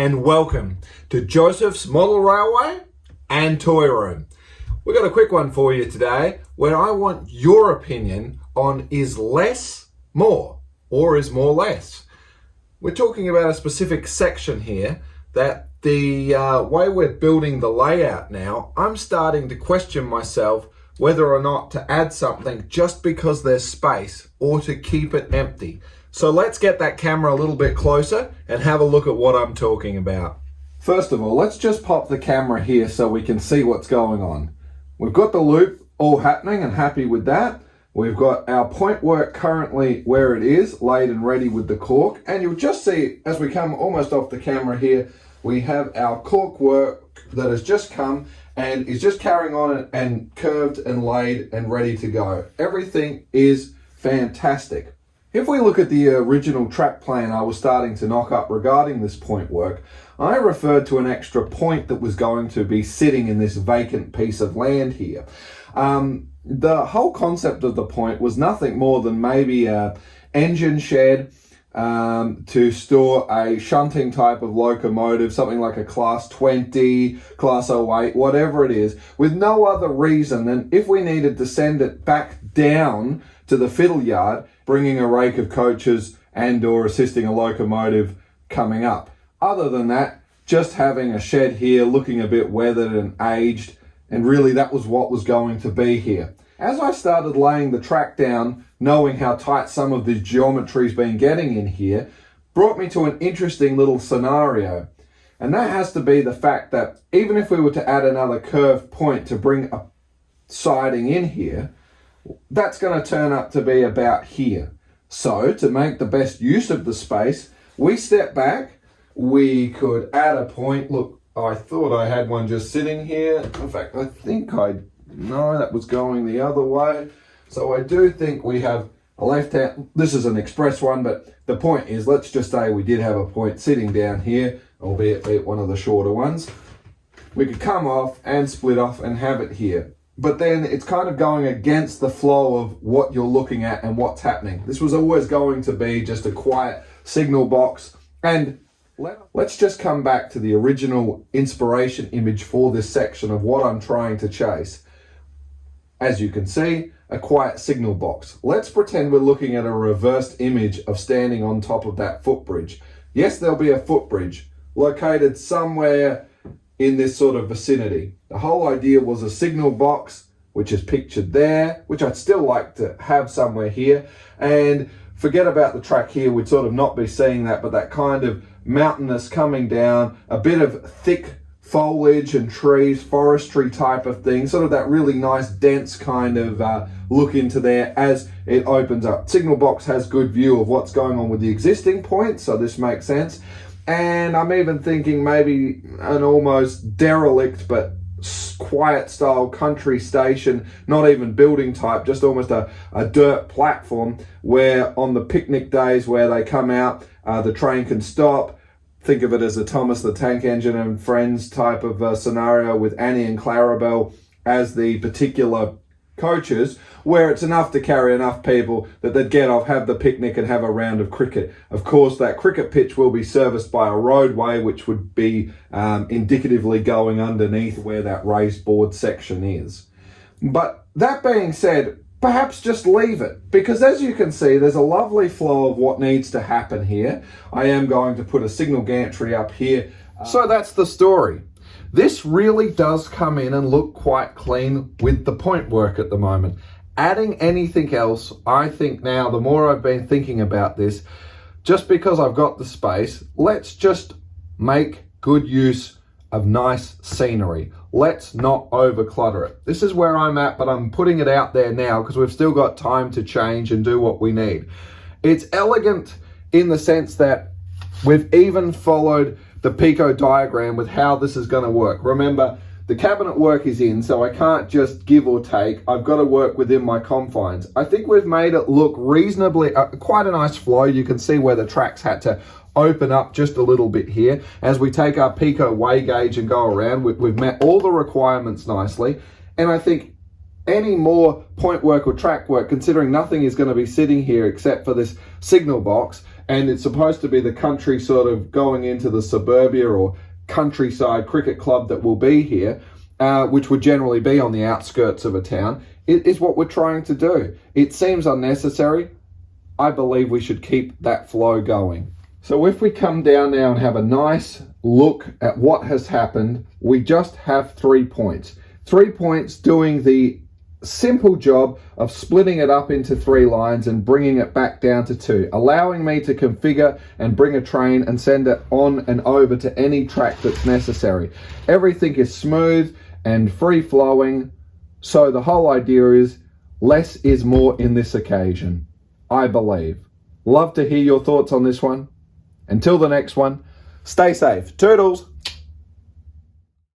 and welcome to Josef's Model Railway and Toy Room. We've got a quick one for you today where I want your opinion on is less more or is more less. We're talking about a specific section here that the way we're building the layout now, I'm starting to question myself whether or not to add something just because there's space or to keep it empty. So let's get that camera a little bit closer and have a look at what I'm talking about. First of all, let's just pop the camera here so we can see what's going on. We've got the loop all happening and happy with that. We've got our point work currently where it is, laid and ready with the cork. And you'll just see as we come almost off the camera here, we have our cork work that has just come and is just carrying on and curved and laid and ready to go. Everything is fantastic. If we look at the original track plan I was starting to knock up regarding this point work, I referred to an extra point that was going to be sitting in this vacant piece of land here. The whole concept of the point was nothing more than maybe an engine shed to store a shunting type of locomotive, something like a class 20, class 08, whatever it is, with no other reason than if we needed to send it back down to the fiddle yard, bringing a rake of coaches and or assisting a locomotive coming up. Other than that, just having a shed here looking a bit weathered and aged, and really that was what was going to be here. As I started laying the track down, knowing how tight some of the geometry's been getting in here, brought me to an interesting little scenario. And that has to be the fact that even if we were to add another curved point to bring a siding in here, that's going to turn up to be about here. So to make the best use of the space, we step back, we could add a point. Look, I thought I had one just sitting here. In fact, I think no, that was going the other way. So I do think we have a left hand. This is an express one, but the point is, let's just say we did have a point sitting down here, albeit be it one of the shorter ones. We could come off and split off and have it here. But then it's kind of going against the flow of what you're looking at and what's happening. This was always going to be just a quiet signal box. And let's just come back to the original inspiration image for this section of what I'm trying to chase. As you can see, a quiet signal box. Let's pretend we're looking at a reversed image of standing on top of that footbridge. Yes, there'll be a footbridge located somewhere in this sort of vicinity. The whole idea was a signal box, which is pictured there, which I'd still like to have somewhere here. And forget about the track here, we'd sort of not be seeing that, but that kind of mountainous coming down, a bit of thick foliage and trees, forestry type of thing, sort of that really nice dense kind of look into there as it opens up. Signal box has good view of what's going on with the existing point, so this makes sense. And I'm even thinking maybe an almost derelict but quiet style country station, not even building type, just almost a dirt platform where on the picnic days where they come out, the train can stop. Think of it as a Thomas the Tank Engine and Friends type of scenario with Annie and Clarabelle as the particular coaches, where it's enough to carry enough people that they'd get off, have the picnic and have a round of cricket. Of course, that cricket pitch will be serviced by a roadway, which would be indicatively going underneath where that raised board section is. But that being said, perhaps just leave it, because as you can see, there's a lovely flow of what needs to happen here. I am going to put a signal gantry up here. So that's the story. This really does come in and look quite clean with the point work at the moment. Adding anything else, I think now, the more I've been thinking about this, just because I've got the space, let's just make good use of nice scenery. Let's not overclutter it. This is where I'm at, but I'm putting it out there now because we've still got time to change and do what we need. It's elegant in the sense that we've even followed the Pico diagram with how this is going to work. Remember, the cabinet work is in, so I can't just give or take. I've got to work within my confines. I think we've made it look reasonably, quite a nice flow. You can see where the tracks had to open up just a little bit here. As we take our Pico weigh gauge and go around, we've met all the requirements nicely. And I think any more point work or track work, considering nothing is going to be sitting here except for this signal box, and it's supposed to be the country sort of going into the suburbia or countryside cricket club that will be here, which would generally be on the outskirts of a town. It is what we're trying to do. It seems unnecessary. I believe we should keep that flow going. So if we come down now and have a nice look at what has happened, we just have 3 points. 3 points doing the simple job of splitting it up into 3 lines and bringing it back down to 2, allowing me to configure and bring a train and send it on and over to any track that's necessary. Everything is smooth and free flowing. So the whole idea is less is more in this occasion, I believe. Love to hear your thoughts on this one. Until the next one, stay safe. Toodles!